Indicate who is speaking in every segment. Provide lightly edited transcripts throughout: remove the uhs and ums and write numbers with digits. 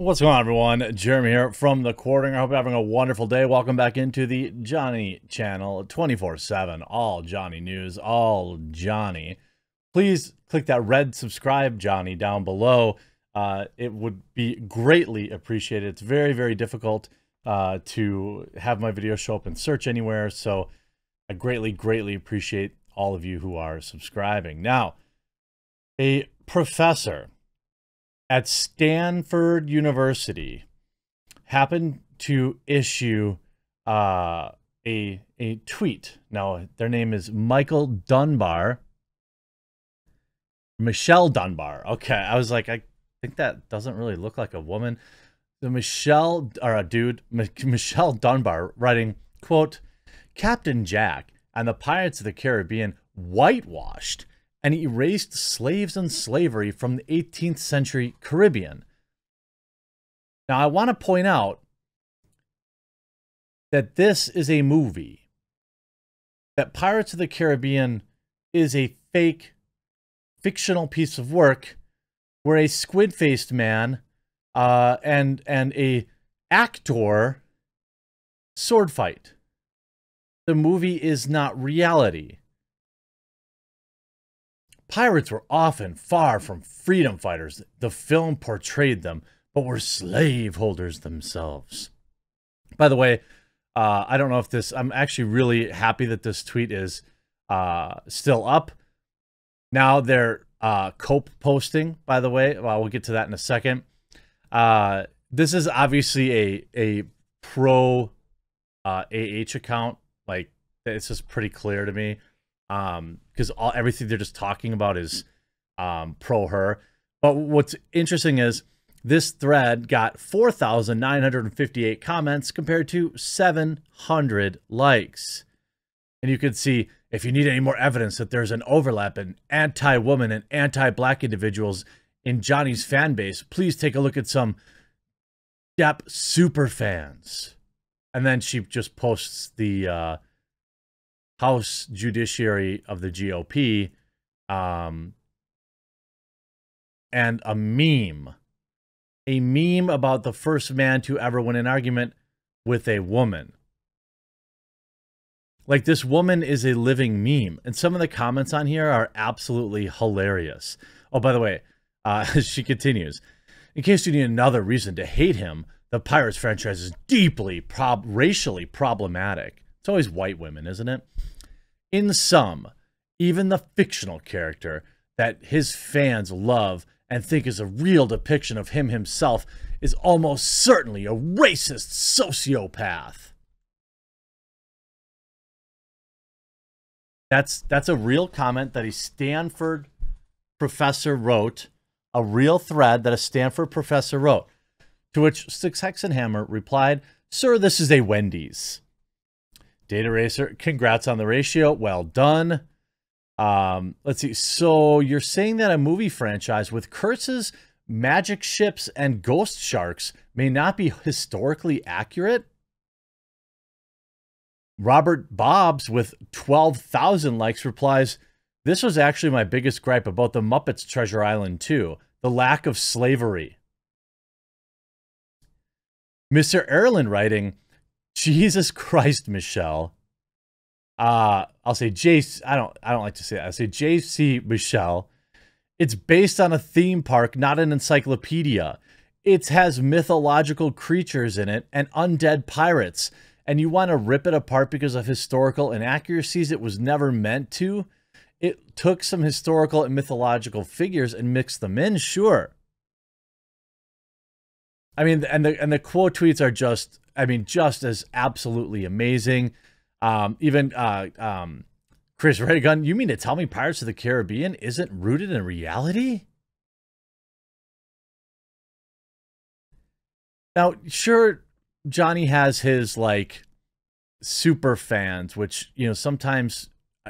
Speaker 1: What's going on, everyone? Jeremy here from the Quartering. I hope you're having a wonderful day. Welcome back into the Johnny channel, 24/7, all Johnny news, all Johnny. Please click that red subscribe Johnny down below. It would be greatly appreciated. It's very, very difficult to have my video show up in search anywhere, so I greatly, greatly appreciate all of you who are subscribing. Now, a professor at Stanford University happened to issue a tweet. Now, their name is Michelle Dunbar. Okay, I was like, I think that doesn't really look like a woman. Michelle Dunbar writing, quote, Captain Jack and the Pirates of the Caribbean whitewashed and erased slaves and slavery from the 18th century Caribbean. Now, I want to point out that this is a movie, that Pirates of the Caribbean is a fake, fictional piece of work where a squid-faced man and a actor sword fight. The movie is not reality. Pirates were often far from freedom fighters. The film portrayed them, but were slaveholders themselves. By the way, I don't know if this... I'm actually really happy that this tweet is still up. Now they're cope posting, by the way. Well, we'll get to that in a second. This is obviously a pro AH account. Like, it's just pretty clear to me. Because everything they're just talking about is pro her. But what's interesting is this thread got 4,958 comments compared to 700 likes. And you can see, if you need any more evidence that there's an overlap in anti-woman and anti-black individuals in Johnny's fan base, please take a look at some Depp super fans. And then she just posts the House Judiciary of the GOP, and a meme about the first man to ever win an argument with a woman. Like, this woman is a living meme, and some of the comments on here are absolutely hilarious. Oh, by the way, she continues, in case you need another reason to hate him, the Pirates franchise is deeply racially problematic. It's always white women, isn't it? In sum, even the fictional character that his fans love and think is a real depiction of him himself is almost certainly a racist sociopath. That's a real comment that a Stanford professor wrote, a real thread that a Stanford professor wrote, to which Six Hexenhammer replied, "Sir, this is a Wendy's." Data Racer, congrats on the ratio. Well done. Let's see. So you're saying that a movie franchise with curses, magic ships, and ghost sharks may not be historically accurate? Robert Bobbs with 12,000 likes replies, this was actually my biggest gripe about the Muppets Treasure Island 2, the lack of slavery. Mr. Erlin writing, Jesus Christ, Michelle. I'll say Jace. I don't like to say that. I say JC Michelle. It's based on a theme park, not an encyclopedia. It has mythological creatures in it and undead pirates. And you want to rip it apart because of historical inaccuracies it was never meant to? It took some historical and mythological figures and mixed them in, sure. I mean, and the quote tweets are just, I mean, just as absolutely amazing. Even Chris Raygun, you mean to tell me Pirates of the Caribbean isn't rooted in reality? Now, sure, Johnny has his, like, super fans, which, you know, sometimes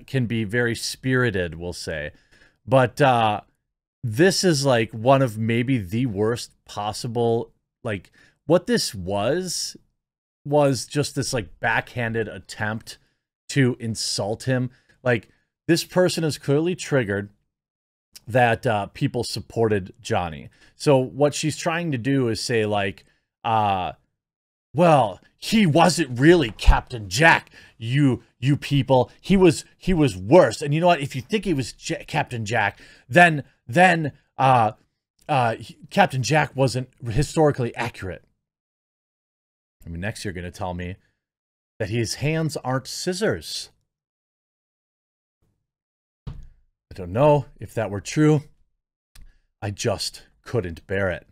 Speaker 1: can be very spirited, we'll say. But this is, like, one of maybe the worst possible, like, what this was just this, like, backhanded attempt to insult him. Like, this person is clearly triggered that people supported Johnny. So what she's trying to do is say like, well, he wasn't really Captain Jack, you people. He was worse. And you know what? If you think he was Captain Jack, then Captain Jack wasn't historically accurate. I mean, next you're going to tell me that his hands aren't scissors. I don't know if that were true. I just couldn't bear it.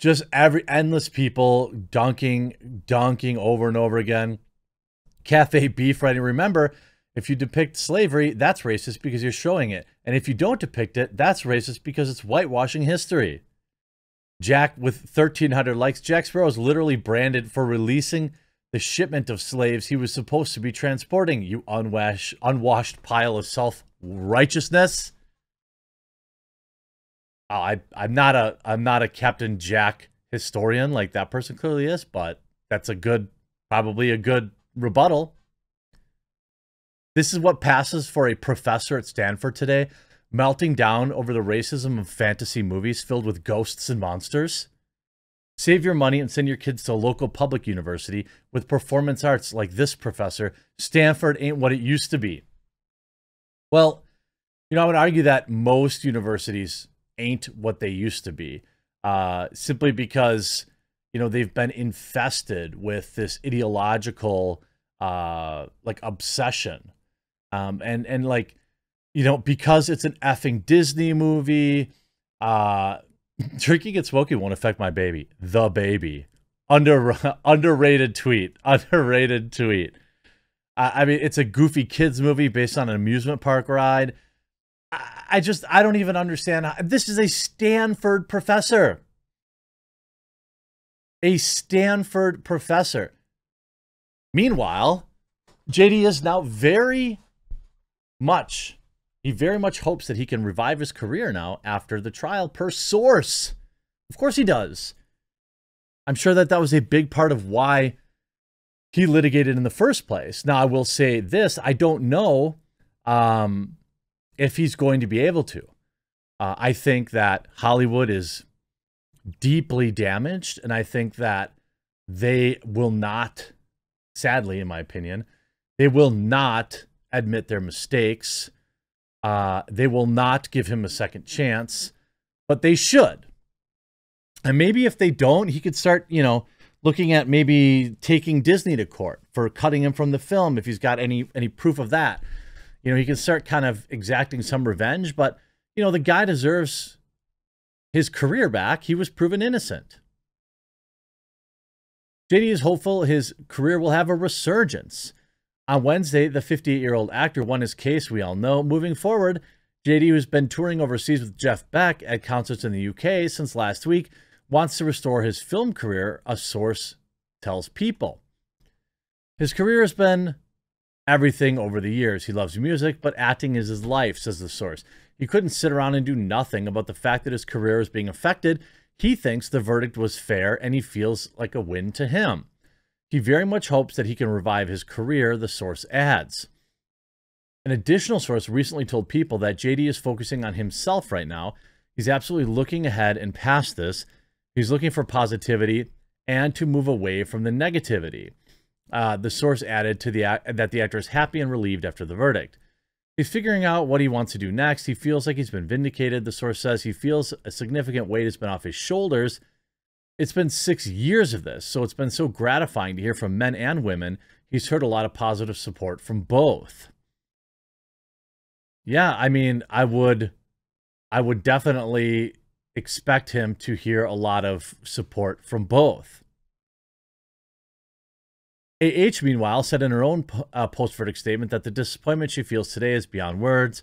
Speaker 1: Just endless people dunking over and over again. Cafe beef writing. Remember, if you depict slavery, that's racist because you're showing it. And if you don't depict it, that's racist because it's whitewashing history. Jack with 1,300 likes. Jack Sparrow is literally branded for releasing the shipment of slaves he was supposed to be transporting. You unwashed pile of self-righteousness. Oh, I'm not a Captain Jack historian like that person clearly is, but that's probably a good rebuttal. This is what passes for a professor at Stanford today, melting down over the racism of fantasy movies filled with ghosts and monsters. Save your money and send your kids to a local public university with performance arts like this professor. Stanford ain't what it used to be. Well, you know, I would argue that most universities ain't what they used to be, simply because, you know, they've been infested with this ideological like obsession, and like, you know, because it's an effing Disney movie. Drinking and smoking won't affect my baby. The baby. Underrated tweet. Underrated tweet. I mean, it's a goofy kids movie based on an amusement park ride. I don't even understand. This is a Stanford professor. A Stanford professor. Meanwhile, JD is now very much hopes that he can revive his career now after the trial, per source. Of course he does. I'm sure that was a big part of why he litigated in the first place. Now, I will say this. I don't know if he's going to be able to. I think that Hollywood is deeply damaged, and I think that they will not, sadly, in my opinion, they will not admit their mistakes. They will not give him a second chance, but they should. And maybe if they don't, he could start, you know, looking at maybe taking Disney to court for cutting him from the film if he's got any proof of that. You know, he can start kind of exacting some revenge, but, you know, the guy deserves his career back. He was proven innocent. JD is hopeful his career will have a resurgence. On Wednesday, the 58-year-old actor won his case, we all know. Moving forward, JD, who's been touring overseas with Jeff Beck at concerts in the UK since last week, wants to restore his film career, a source tells People. His career has been everything over the years. He loves music, but acting is his life, says the source. He couldn't sit around and do nothing about the fact that his career is being affected. He thinks the verdict was fair, and he feels like a win to him. He very much hopes that he can revive his career, the source adds. An additional source recently told People that JD is focusing on himself right now. He's absolutely looking ahead and past this. He's looking for positivity and to move away from the negativity. The source added to that the actor is happy and relieved after the verdict. He's figuring out what he wants to do next. He feels like he's been vindicated. The source says he feels a significant weight has been off his shoulders. It's been 6 years of this, so it's been so gratifying to hear from men and women. He's heard a lot of positive support from both. Yeah, I mean, I would definitely expect him to hear a lot of support from both. AH, meanwhile, said in her own post-verdict statement that the disappointment she feels today is beyond words.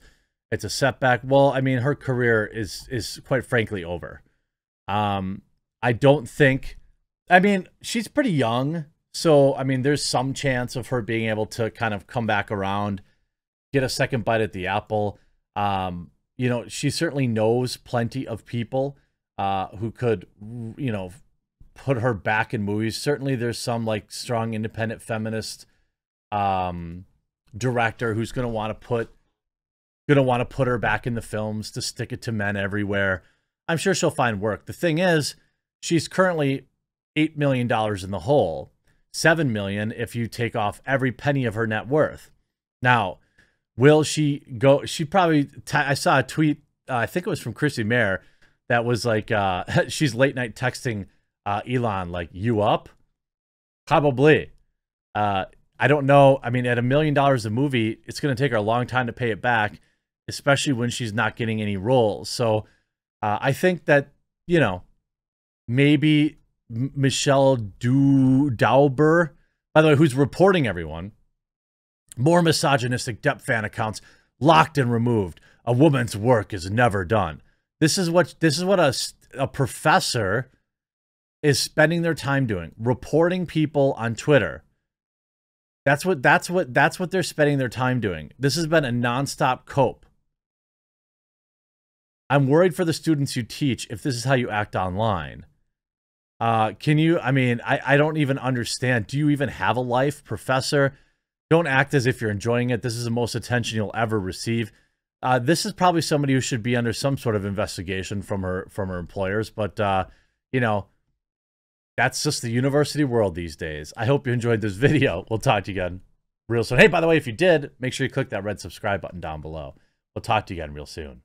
Speaker 1: It's a setback. Well, I mean, her career is quite frankly over. I don't think, I mean, she's pretty young. So, I mean, there's some chance of her being able to kind of come back around, get a second bite at the apple. You know, she certainly knows plenty of people who could, you know, put her back in movies. Certainly there's some like strong independent feminist director who's going to want to put gonna want to put her back in the films to stick it to men everywhere. I'm sure she'll find work. The thing is, she's currently $8 million in the hole, $7 million if you take off every penny of her net worth. Now, will she go? She probably. I saw a tweet. I think it was from Chrissy Mayer that was like, she's late night texting Elon like, "You up?" Probably. I don't know. I mean, at $1 million a movie, it's going to take her a long time to pay it back, especially when she's not getting any roles. So I think that, you know, maybe Michelle Dauber, by the way, who's reporting everyone, more misogynistic Depp fan accounts locked and removed. A woman's work is never done. This is what a professor is spending their time doing, reporting people on Twitter. That's what they're spending their time doing. This has been a nonstop cope. I'm worried for the students you teach if this is how you act online. Can you, I mean, I don't even understand. Do you even have a life, professor? Don't act as if you're enjoying it. This is the most attention you'll ever receive. This is probably somebody who should be under some sort of investigation from her employers. But, you know, that's just the university world these days. I hope you enjoyed this video. We'll talk to you again real soon. Hey, by the way, if you did, make sure you click that red subscribe button down below. We'll talk to you again real soon.